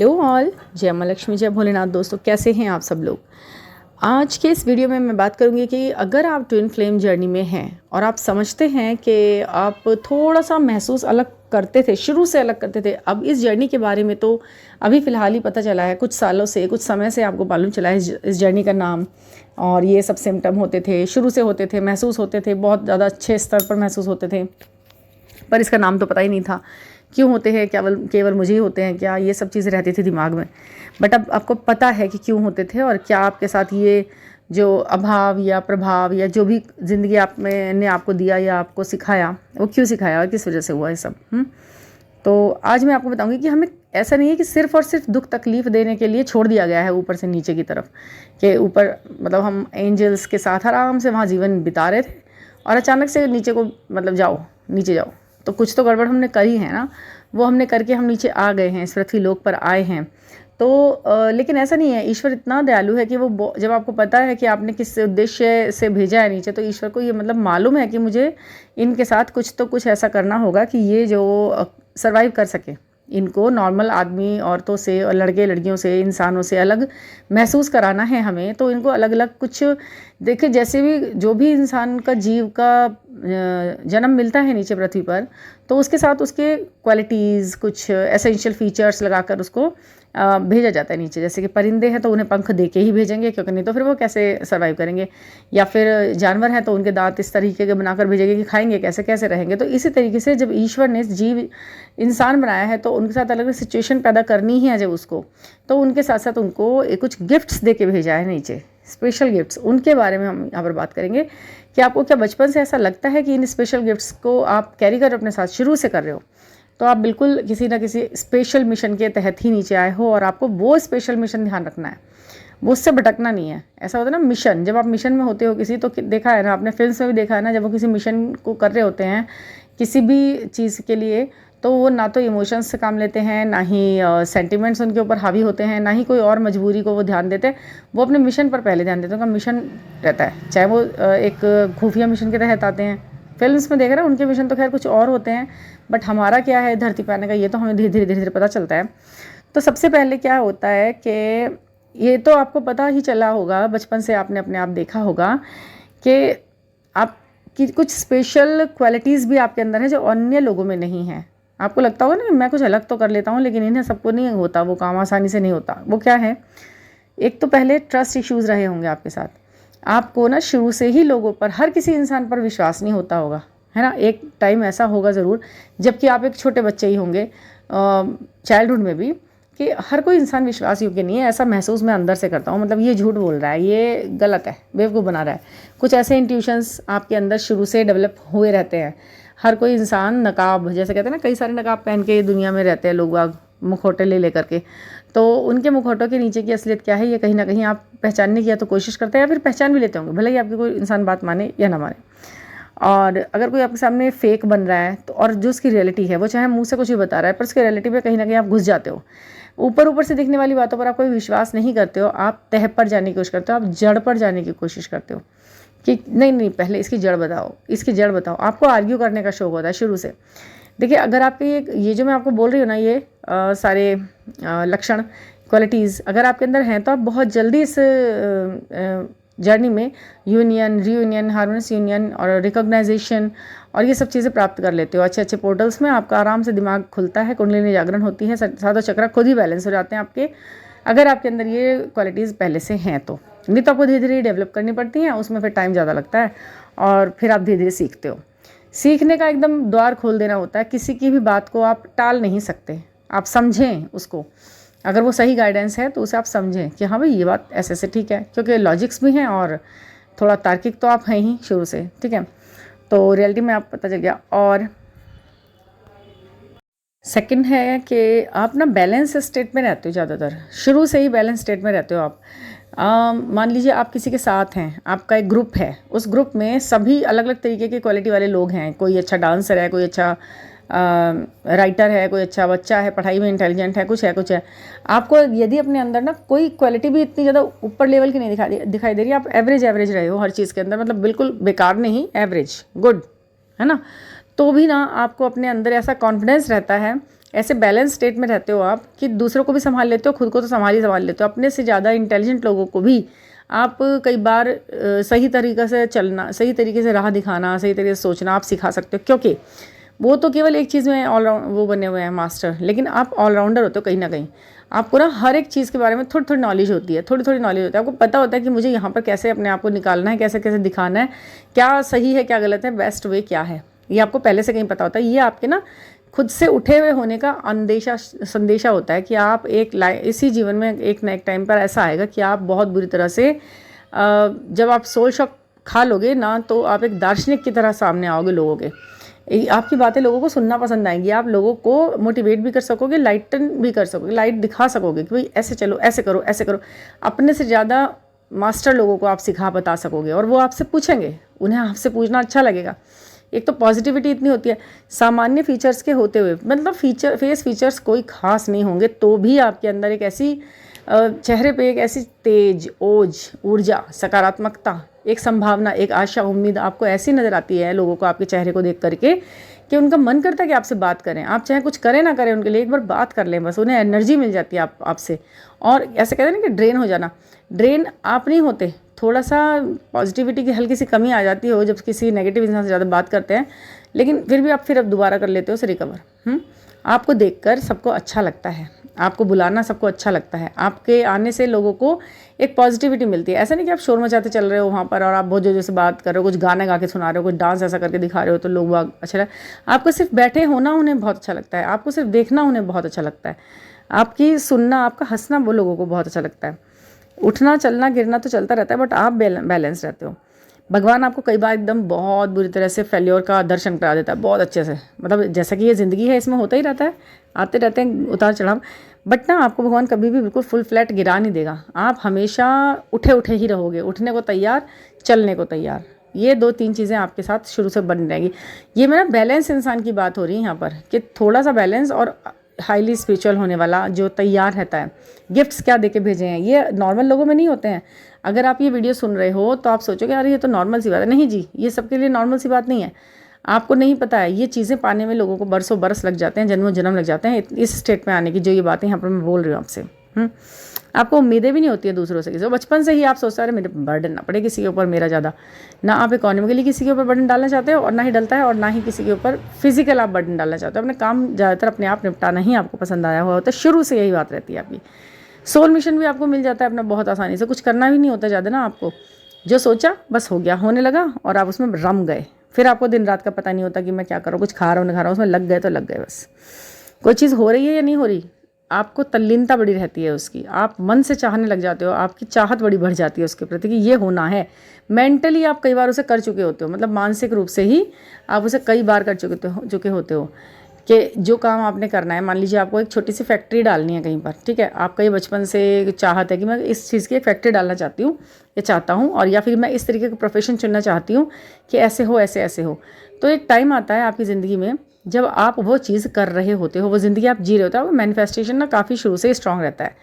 Hello all, जय माँ लक्ष्मी, जय भोलेनाथ। दोस्तों, कैसे हैं आप सब लोग। आज के इस वीडियो में मैं बात करूंगी कि अगर आप ट्विन फ्लेम जर्नी में हैं और आप समझते हैं कि आप थोड़ा सा महसूस अलग करते थे, शुरू से अलग करते थे, अब इस जर्नी के बारे में तो अभी फ़िलहाल ही पता चला है, कुछ सालों से, कुछ समय से आपको मालूम चला है इस जर्नी का नाम और ये सब सिम्टम होते थे, शुरू से होते थे, महसूस होते थे, बहुत ज़्यादा अच्छे स्तर पर महसूस होते थे, पर इसका नाम तो पता ही नहीं था क्यों होते हैं, केवल मुझे ही होते हैं क्या, ये सब चीज़ें रहती थी दिमाग में। बट अब आपको पता है कि क्यों होते थे और क्या आपके साथ ये जो अभाव या प्रभाव या जो भी ज़िंदगी आप में ने आपको दिया या आपको सिखाया, वो क्यों सिखाया और किस वजह से हुआ ये सब। तो आज मैं आपको बताऊंगी कि हमें ऐसा नहीं है कि सिर्फ़ और सिर्फ दुख तकलीफ़ देने के लिए छोड़ दिया गया है ऊपर से नीचे की तरफ, कि ऊपर मतलब हम एंजल्स के साथ आराम से वहाँ जीवन बिता रहे थे और अचानक से नीचे को मतलब जाओ, नीचे जाओ। तो कुछ तो गड़बड़ हमने करी है ना, वो हमने करके हम नीचे आ गए हैं, इस पृथ्वी लोक पर आए हैं। तो लेकिन ऐसा नहीं है, ईश्वर इतना दयालु है कि वो जब आपको पता है कि आपने किस उद्देश्य से भेजा है नीचे, तो ईश्वर को ये मतलब मालूम है कि मुझे इनके साथ कुछ ऐसा करना होगा कि ये जो सर्वाइव कर सके, इनको नॉर्मल आदमी औरतों से और लड़के लड़कियों से, इंसानों से अलग महसूस कराना है हमें। तो इनको अलग अलग कुछ देखिए, जैसे भी जो भी इंसान का जीव का जन्म मिलता है नीचे पृथ्वी पर, तो उसके साथ उसके क्वालिटीज़, कुछ एसेंशियल फीचर्स लगाकर उसको भेजा जाता है नीचे। जैसे कि परिंदे हैं तो उन्हें पंख दे के ही भेजेंगे, क्योंकि नहीं तो फिर वो कैसे सर्वाइव करेंगे। या फिर जानवर हैं तो उनके दांत इस तरीके के बनाकर भेजेंगे कि खाएंगे कैसे, कैसे रहेंगे। तो इसी तरीके से जब ईश्वर ने जीव इंसान बनाया है तो उनके साथ अलग अलग सिचुएशन पैदा करनी ही है जब उसको, तो उनके साथ साथ उनको कुछ गिफ्ट्स दे के भेजा है नीचे, स्पेशल गिफ्ट्स। उनके बारे में हम यहाँ पर बात करेंगे कि आपको क्या बचपन से ऐसा लगता है कि इन स्पेशल गिफ्ट्स को आप कैरी कर अपने साथ शुरू से कर रहे हो, तो आप बिल्कुल किसी ना किसी स्पेशल मिशन के तहत ही नीचे आए हो और आपको वो स्पेशल मिशन ध्यान रखना है, वो उससे भटकना नहीं है। ऐसा होता है ना मिशन, जब आप मिशन में होते हो किसी, तो देखा है ना आपने, फिल्म्स में भी देखा है ना, जब वो किसी मिशन को कर रहे होते हैं किसी भी चीज़ के लिए, तो वो ना तो इमोशंस से काम लेते हैं, ना ही सेंटिमेंट्स उनके ऊपर हावी होते हैं, ना ही कोई और मजबूरी को वो ध्यान देते हैं। वो अपने मिशन पर पहले ध्यान देते हैं, उनका मिशन रहता है। चाहे वो एक खुफिया मिशन के तहत आते हैं, फिल्म्स में देख रहे हैं, उनके मिशन तो खैर कुछ और होते हैं, बट हमारा क्या है धरती पर आने का, ये तो हमें धीरे धीरे पता चलता है। तो सबसे पहले क्या होता है कि ये तो आपको पता ही चला होगा, बचपन से आपने अपने आप देखा होगा कि आपकी कुछ स्पेशल क्वालिटीज़ भी आपके अंदर हैं जो अन्य लोगों में नहीं है। आपको लगता होगा ना कि मैं कुछ अलग तो कर लेता हूँ, लेकिन इन्हें सबको नहीं होता, वो काम आसानी से नहीं होता। वो क्या है, एक तो पहले ट्रस्ट इश्यूज़ रहे होंगे आपके साथ। आपको ना शुरू से ही लोगों पर, हर किसी इंसान पर विश्वास नहीं होता होगा, है ना। एक टाइम ऐसा होगा ज़रूर, जबकि आप एक छोटे बच्चे ही होंगे चाइल्डहुड में भी, कि हर कोई इंसान विश्वास योग्य नहीं है। ऐसा महसूस मैं अंदर से करता हूँ, मतलब ये झूठ बोल रहा है, ये गलत है, बेवकूफ़ बना रहा है। कुछ ऐसे इंट्यूशंस आपके अंदर शुरू से डेवलप हुए रहते हैं। हर कोई इंसान नकाब, जैसे कहते हैं ना, कई सारे नकाब पहन के दुनिया में रहते हैं लोग बाग, मुखौटे ले करके। तो उनके मुखौटों के नीचे की असलियत क्या है, ये कहीं ना कहीं आप पहचानने की या तो कोशिश करते हैं या फिर पहचान भी लेते होंगे, भले ही आपकी कोई इंसान बात माने या ना माने। और अगर कोई आपके सामने फेक बन रहा है तो, और जो उसकी रियलिटी है, वो चाहे मुंह से कुछ भी बता रहा है, पर उसकी रियलिटी पे कहीं ना कहीं आप घुस जाते हो। ऊपर से दिखने वाली बातों पर आप कोई विश्वास नहीं करते हो, आप तह पर जाने की कोशिश करते हो, आप जड़ पर जाने की कोशिश करते हो कि नहीं पहले इसकी जड़ बताओ, इसकी जड़ बताओ। आपको आर्ग्यू करने का शौक होता है शुरू से। देखिए, अगर आपके ये जो मैं आपको बोल रही हूँ ना, ये सारे लक्षण, क्वालिटीज़ अगर आपके अंदर हैं, तो आप बहुत जल्दी इस जर्नी में यूनियन, रीयूनियन, हार्मोनियस यूनियन और रिकॉग्नाइजेशन और ये सब चीज़ें प्राप्त कर लेते हो। अच्छे अच्छे पोर्टल्स में आपका आराम से दिमाग खुलता है, कुंडलिनी जागरण होती है, सातों चक्र खुद ही बैलेंस हो जाते हैं आपके, अगर आपके अंदर ये क्वालिटीज़ पहले से हैं तो। नहीं तो आपको धीरे धीरे डेवलप करनी पड़ती हैं, उसमें फिर टाइम ज़्यादा लगता है और फिर आप धीरे धीरे सीखते हो। सीखने का एकदम द्वार खोल देना होता है, किसी की भी बात को आप टाल नहीं सकते, आप समझें उसको। अगर वो सही गाइडेंस है तो उसे आप समझें कि हाँ भाई ये बात ऐसे से ठीक है, क्योंकि लॉजिक्स भी हैं और थोड़ा तार्किक तो आप हैं ही शुरू से, ठीक है। तो रियलिटी में आप पता चल गया। और सेकंड है कि आप ना बैलेंस स्टेट में रहते हो, ज़्यादातर शुरू से ही बैलेंस स्टेट में रहते हो आप। मान लीजिए आप किसी के साथ हैं, आपका एक ग्रुप है, उस ग्रुप में सभी अलग अलग तरीके के क्वालिटी वाले लोग हैं। कोई अच्छा डांसर है, कोई अच्छा राइटर है, कोई अच्छा बच्चा है, पढ़ाई में इंटेलिजेंट है, कुछ है। आपको यदि अपने अंदर ना कोई क्वालिटी भी इतनी ज़्यादा ऊपर लेवल की नहीं दिखाई दे रही, आप एवरेज रहे हो हर चीज़ के अंदर, मतलब बिल्कुल बेकार नहीं, एवरेज गुड, है ना, तो भी ना आपको अपने अंदर ऐसा कॉन्फिडेंस रहता है ऐसे बैलेंस स्टेट में रहते हो आप कि दूसरों को भी संभाल लेते हो, खुद को तो संभाल लेते हो। अपने से ज़्यादा इंटेलिजेंट लोगों को भी आप कई बार सही तरीक़े से चलना, सही तरीके से राह दिखाना, सही तरीके से सोचना आप सिखा सकते हो, क्योंकि वो तो केवल एक चीज़ में ऑलराउंड वो बने हुए हैं मास्टर, लेकिन आप ऑलराउंडर होते हो कहीं ना कहीं। आपको ना हर एक चीज़ के बारे में थोड़ी थोड़ी नॉलेज होती है, थोड़ी थोड़ी नॉलेज होती है। आपको पता होता है कि मुझे यहाँ पर कैसे अपने आप को निकालना है, कैसे कैसे दिखाना है, क्या सही है क्या गलत है, बेस्ट वे क्या है, ये आपको पहले से कहीं पता होता है। ये आपके ना खुद से उठे हुए होने का संदेशा होता है कि आप इसी जीवन में एक ना एक टाइम पर ऐसा आएगा कि आप बहुत बुरी तरह से जब आप सोल शॉक खा लोगे ना, तो आप एक दार्शनिक की तरह सामने आओगे लोगों के। आपकी बातें लोगों को सुनना पसंद आएंगी, आप लोगों को मोटिवेट भी कर सकोगे, लाइटन भी कर सकोगे, लाइट दिखा सकोगे कि भाई ऐसे चलो, ऐसे करो, ऐसे करो। अपने से ज़्यादा मास्टर लोगों को आप सिखा बता सकोगे, और वो आपसे पूछेंगे, उन्हें आपसे पूछना अच्छा लगेगा। एक तो पॉजिटिविटी इतनी होती है, सामान्य फीचर्स के होते हुए, मतलब फेस फीचर्स कोई खास नहीं होंगे तो भी आपके अंदर एक ऐसी चेहरे पे एक ऐसी तेज, ओज, ऊर्जा, सकारात्मकता, एक संभावना, एक आशा, उम्मीद आपको ऐसी नज़र आती है लोगों को आपके चेहरे को देख करके कि उनका मन करता है कि आपसे बात करें। आप चाहे कुछ करें ना करें, उनके लिए एक बार बात कर लें, बस उन्हें एनर्जी मिल जाती है आपसे। और ऐसे कहते हैं ना कि ड्रेन हो जाना, ड्रेन आप नहीं होते, थोड़ा सा पॉजिटिविटी की हल्की सी कमी आ जाती हो जब किसी नेगेटिव इंसान से ज़्यादा बात करते हैं, लेकिन फिर भी आप अब दोबारा कर लेते हो उसे रिकवर। आपको देखकर सबको अच्छा लगता है, आपको बुलाना सबको अच्छा लगता है, आपके आने से लोगों को एक पॉजिटिविटी मिलती है। ऐसा नहीं कि आप शोर मचाते चल रहे हो वहाँ पर और आप बहुत जोर से बात कर रहे हो, कुछ गाने गा के सुना रहे हो, कुछ डांस ऐसा करके दिखा रहे हो तो लोग अच्छा लगता है। आपको सिर्फ बैठे होना उन्हें बहुत अच्छा लगता है, आपको सिर्फ देखना उन्हें बहुत अच्छा लगता है, आपकी सुनना, आपका हंसना वो लोगों को बहुत अच्छा लगता है। उठना चलना गिरना तो चलता रहता है, बट आप बैलेंस रहते हो। भगवान आपको कई बार एकदम बहुत बुरी तरह से फेल्योर का दर्शन करा देता है, बहुत अच्छे से, मतलब जैसा कि ये ज़िंदगी है इसमें होता ही रहता है, आते रहते हैं उतार चढ़ाव, बट ना आपको भगवान कभी भी बिल्कुल फुल फ्लैट गिरा नहीं देगा। आप हमेशा उठे उठे ही रहोगे, उठने को तैयार, चलने को तैयार। ये 2-3 चीज़ें आपके साथ शुरू से बन रहेंगी। ये मेरा बैलेंस इंसान की बात हो रही है यहाँ पर, कि थोड़ा सा बैलेंस और हाईली स्पिरिचुअल होने वाला जो तैयार रहता है। गिफ्ट्स क्या देके भेजे हैं, ये नॉर्मल लोगों में नहीं होते हैं। अगर आप ये वीडियो सुन रहे हो तो आप सोचोगे अरे ये तो नॉर्मल सी बात है। नहीं जी, ये सबके लिए नॉर्मल सी बात नहीं है। आपको नहीं पता है, ये चीज़ें पाने में लोगों को बरसों बरस लग जाते हैं, जन्मों जन्म लग जाते हैं इस स्टेट में आने की। जो ये बातें यहाँ पर मैं बोल रही हूँ आपसे, आपको उम्मीदें भी नहीं होती है दूसरों से। किसी बचपन से ही आप सोचते हैं मेरे बर्डन ना पड़े किसी के ऊपर मेरा ज़्यादा। ना आप इकोनॉमिकली किसी के ऊपर बर्डन डालना चाहते हो और ना ही डलता है, और ना ही किसी के ऊपर फिजिकल आप बर्डन डालना चाहते हो। अपने काम ज़्यादातर अपने आप निपटाना ही आपको पसंद आया हुआ होता है, शुरू से यही बात रहती है आपकी। सोल मिशन भी आपको मिल जाता है अपना बहुत आसानी से, कुछ करना भी नहीं होता ज़्यादा ना आपको। जो सोचा बस हो गया, होने लगा और आप उसमें रम गए। फिर आपको दिन रात का पता नहीं होता कि मैं क्या करूँ, कुछ खा रहा हूँ नहीं खा रहा हूँ, उसमें लग गए तो लग गए बस। कोई चीज़ हो रही है या नहीं हो रही, आपको तल्लीनता बड़ी रहती है उसकी, आप मन से चाहने लग जाते हो, आपकी चाहत बड़ी बढ़ जाती है उसके प्रति कि ये होना है। मेंटली आप कई बार उसे कर चुके होते हो, मतलब मानसिक रूप से ही आप उसे कई बार कर चुके होते हो कि जो काम आपने करना है। मान लीजिए आपको एक छोटी सी फैक्ट्री डालनी है कहीं पर, ठीक है, आपका ये बचपन से चाहत है कि मैं इस चीज़ की एक फैक्ट्री डालना चाहती हूँ या चाहता हूँ, और या फिर मैं इस तरीके का प्रोफेशन चुनना चाहती हूँ कि ऐसे हो ऐसे ऐसे हो। तो एक टाइम आता है आपकी ज़िंदगी में जब आप वो चीज़ कर रहे होते हो, वो ज़िंदगी आप जी रहे होते हो। मैनिफेस्टेशन ना काफ़ी शुरू से ही स्ट्रॉन्ग रहता है।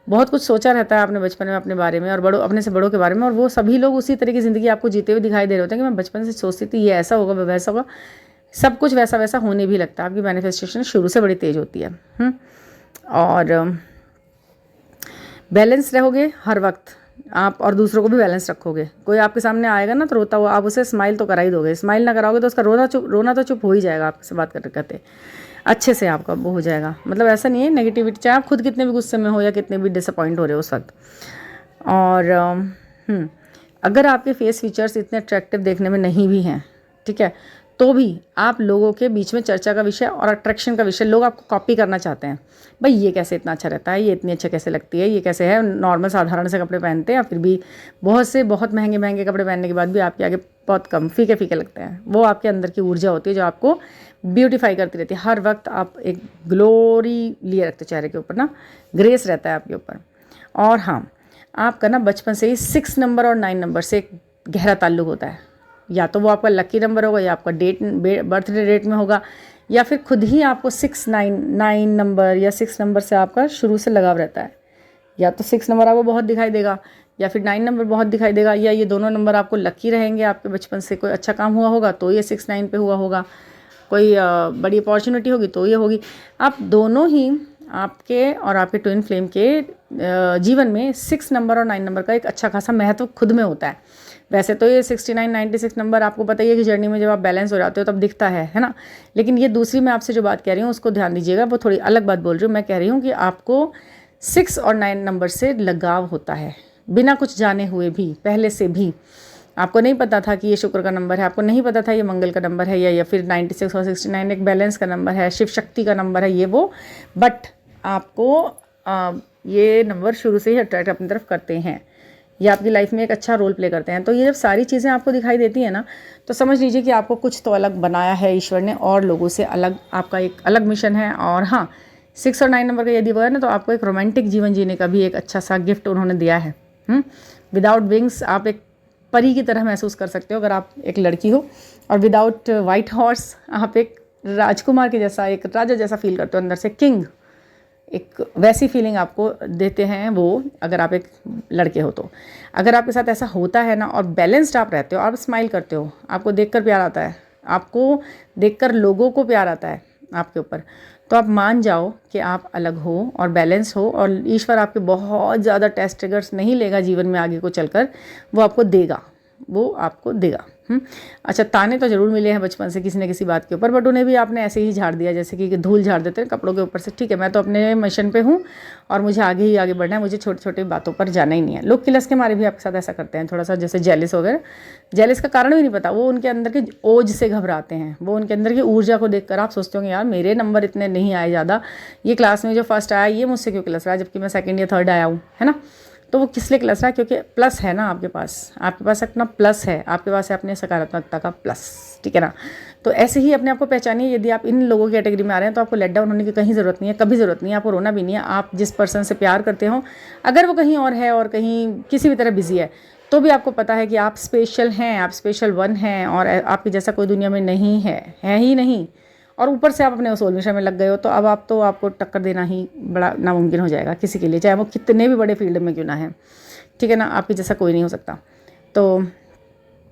बहुत कुछ सोचा रहता है आपने बचपन में अपने बारे में और अपने से बड़ों के बारे में, और वो सभी लोग उसी तरह की ज़िंदगी आपको जीते हुए दिखाई दे रहे होते हैं कि मैं बचपन से सोचती थी ये ऐसा होगा, वैसा होगा। सब कुछ वैसा वैसा होने भी लगता है। आपकी मैनिफेस्टेशन शुरू से बड़ी तेज़ होती है। और बैलेंस रहोगे हर वक्त आप, और दूसरों को भी बैलेंस रखोगे। कोई आपके सामने आएगा ना तो रोता हुआ, आप उसे स्माइल तो करा ही दोगे। स्माइल ना कराओगे तो उसका रोना तो चुप हो ही जाएगा आपसे बात करते करते, अच्छे से आपका वो हो जाएगा। मतलब ऐसा नहीं है नेगेटिविटी, चाहे आप खुद कितने भी गुस्से में हो या कितने भी डिसअपॉइंट हो रहे हो उस वक्त। और अगर आपके फेस फीचर्स इतने अट्रैक्टिव देखने में नहीं भी हैं, ठीक है, तो भी आप लोगों के बीच में चर्चा का विषय और अट्रैक्शन का विषय, लोग आपको कॉपी करना चाहते हैं। भाई ये कैसे इतना अच्छा रहता है, ये इतनी अच्छा कैसे लगती है, ये कैसे है, नॉर्मल साधारण से कपड़े पहनते हैं, फिर भी बहुत महंगे महंगे कपड़े पहनने के बाद भी आपके आगे बहुत कम फीके फीके लगते हैं। वो आपके अंदर की ऊर्जा होती है जो आपको ब्यूटीफाई करती रहती है। हर वक्त आप एक ग्लोरी लिए रखते चेहरे के ऊपर ना, ग्रेस रहता है आपके ऊपर। और हाँ, आपका ना बचपन से ही 6 नंबर और 9 नंबर से एक गहरा ताल्लुक होता है। या तो वो आपका लकी नंबर होगा, या आपका बर्थडे डेट में होगा, या फिर खुद ही आपको 9 नंबर या 6 नंबर से आपका शुरू से लगाव रहता है। या तो 6 नंबर आपको बहुत दिखाई देगा, या फिर 9 नंबर बहुत दिखाई देगा, या ये दोनों नंबर आपको लकी रहेंगे। आपके बचपन से कोई अच्छा काम हुआ होगा तो ये 6-9 पे हुआ होगा। कोई बड़ी अपॉर्चुनिटी होगी तो ये होगी। आप दोनों ही, आपके और आपके ट्विन फ्लेम के जीवन में 6 नंबर और 9 नंबर का एक अच्छा खासा महत्व खुद में होता है। वैसे तो ये 69, 96 नंबर आपको पता ही है कि जर्नी में जब आप बैलेंस हो जाते हो तब दिखता है ना। लेकिन ये दूसरी मैं आपसे जो बात कह रही हूँ उसको ध्यान दीजिएगा, वो थोड़ी अलग बात बोल रही हूँ। मैं कह रही हूँ कि आपको 6 और 9 नंबर से लगाव होता है, बिना कुछ जाने हुए भी, पहले से भी। आपको नहीं पता था कि ये शुक्र का नंबर है, आपको नहीं पता था ये मंगल का नंबर है, या फिर 96 और 69 एक बैलेंस का नंबर है, शिव शक्ति का नंबर है, ये वो। बट आपको ये नंबर शुरू से ही अट्रैक्ट अपनी तरफ करते हैं, ये आपकी लाइफ में एक अच्छा रोल प्ले करते हैं। तो ये जब सारी चीज़ें आपको दिखाई देती हैं ना, तो समझ लीजिए कि आपको कुछ तो अलग बनाया है ईश्वर ने, और लोगों से अलग, आपका एक अलग मिशन है। और हाँ, 6 और 9 नंबर का यदि वो है ना, तो आपको एक रोमांटिक जीवन जीने का भी एक अच्छा सा गिफ्ट उन्होंने दिया है। विदाउट विंग्स आप एक परी की तरह महसूस कर सकते हो अगर आप एक लड़की हो, और विदाउट वाइट हॉर्स आप एक राजकुमार के जैसा, एक राजा जैसा फील करते हो अंदर से, किंग, एक वैसी फीलिंग आपको देते हैं वो, अगर आप एक लड़के हो तो। अगर आपके साथ ऐसा होता है ना, और बैलेंस्ड आप रहते हो, आप स्माइल करते हो, आपको देखकर प्यार आता है, आपको देखकर लोगों को प्यार आता है आपके ऊपर, तो आप मान जाओ कि आप अलग हो और बैलेंस हो, और ईश्वर आपके बहुत ज़्यादा टेस्ट ट्रिगर्स नहीं लेगा जीवन में आगे को चलकर, वो आपको देगा, वो आपको देगा। अच्छा, ताने तो ज़रूर मिले हैं बचपन से किसी न किसी बात के ऊपर, बट उन्हें भी आपने ऐसे ही झाड़ दिया, जैसे कि धूल झाड़ देते हैं कपड़ों के ऊपर से। ठीक है, मैं तो अपने मिशन पे हूँ और मुझे आगे ही आगे बढ़ना है, मुझे छोटी छोटी बातों पर जाना ही नहीं है। लोग किलस के मारे भी आपके साथ ऐसा करते हैं, थोड़ा सा जैसे जेलिस वगैरह। जेलिस का कारण भी नहीं पता, वो उनके अंदर के ओज से घबराते हैं, वो उनके अंदर की ऊर्जा को देखकर आप सोचते होंगे यार मेरे नंबर इतने नहीं आए ज़्यादा, ये क्लास में जो फर्स्ट आया ये मुझसे क्यों किलस रहा है, जबकि मैं सेकेंड या थर्ड आया हूँ, है ना। तो वो किस लिए क्लस रहा है? क्योंकि प्लस है ना आपके पास अपना प्लस है, आपके पास है अपने सकारात्मकता का प्लस। ठीक है ना। तो ऐसे ही अपने आप को पहचानिए। यदि आप इन लोगों की कैटेगरी में आ रहे हैं तो आपको लेट डाउन होने की कहीं ज़रूरत नहीं है, कभी ज़रूरत नहीं है, आपको रोना भी नहीं है। आप जिस पर्सन से प्यार करते हो, अगर वो कहीं और है और कहीं किसी भी तरह बिजी है, तो भी आपको पता है कि आप स्पेशल हैं, आप स्पेशल वन हैं, और आपके जैसा कोई दुनिया में नहीं है ही नहीं। और ऊपर से आप अपने सोल मिशन में लग गए हो, तो अब आपको टक्कर देना ही बड़ा नामुमकिन हो जाएगा किसी के लिए, चाहे वो कितने भी बड़े फील्ड में क्यों ना है। ठीक है ना, आपके जैसा कोई नहीं हो सकता। तो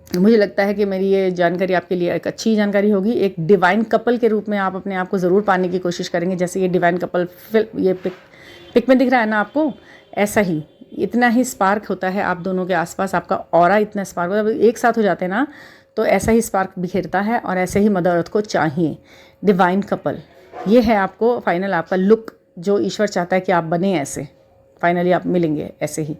मुझे लगता है कि मेरी ये जानकारी आपके लिए एक अच्छी जानकारी होगी। एक डिवाइन कपल के रूप में आप अपने आप को ज़रूर पाने की कोशिश करेंगे, जैसे ये डिवाइन कपल ये पिक में दिख रहा है ना आपको, ऐसा ही इतना ही स्पार्क होता है आप दोनों के आसपास, आपका ऑरा इतना स्पार्क होता है, एक साथ हो जाते हैं ना तो ऐसा ही स्पार्क बिखेरता है, और ऐसे ही मदर अर्थ को चाहिए डिवाइन कपल। ये है आपको फाइनल आपका लुक, जो ईश्वर चाहता है कि आप बने ऐसे, फाइनली आप मिलेंगे ऐसे ही।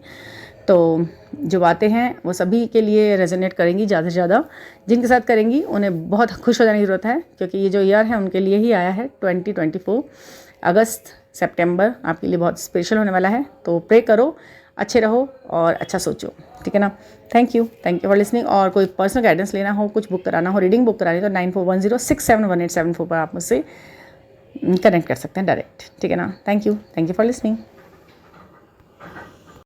तो जो बातें हैं वो सभी के लिए रेजोनेट करेंगी ज़्यादा से ज़्यादा, जिनके साथ करेंगी उन्हें बहुत खुश हो जाने की ज़रूरत है, क्योंकि ये जो ईयर है उनके लिए ही आया है। 2024 अगस्त सितंबर आपके लिए बहुत स्पेशल होने वाला है। तो प्रे करो, अच्छे रहो और अच्छा सोचो। ठीक है ना। Thank you for listening. और कोई पर्सनल गाइडेंस लेना हो, कुछ बुक कराना हो, रीडिंग बुक करानी, तो 9410671874 पर आप मुझसे कनेक्ट कर सकते हैं डायरेक्ट। ठीक है ना। Thank you for listening.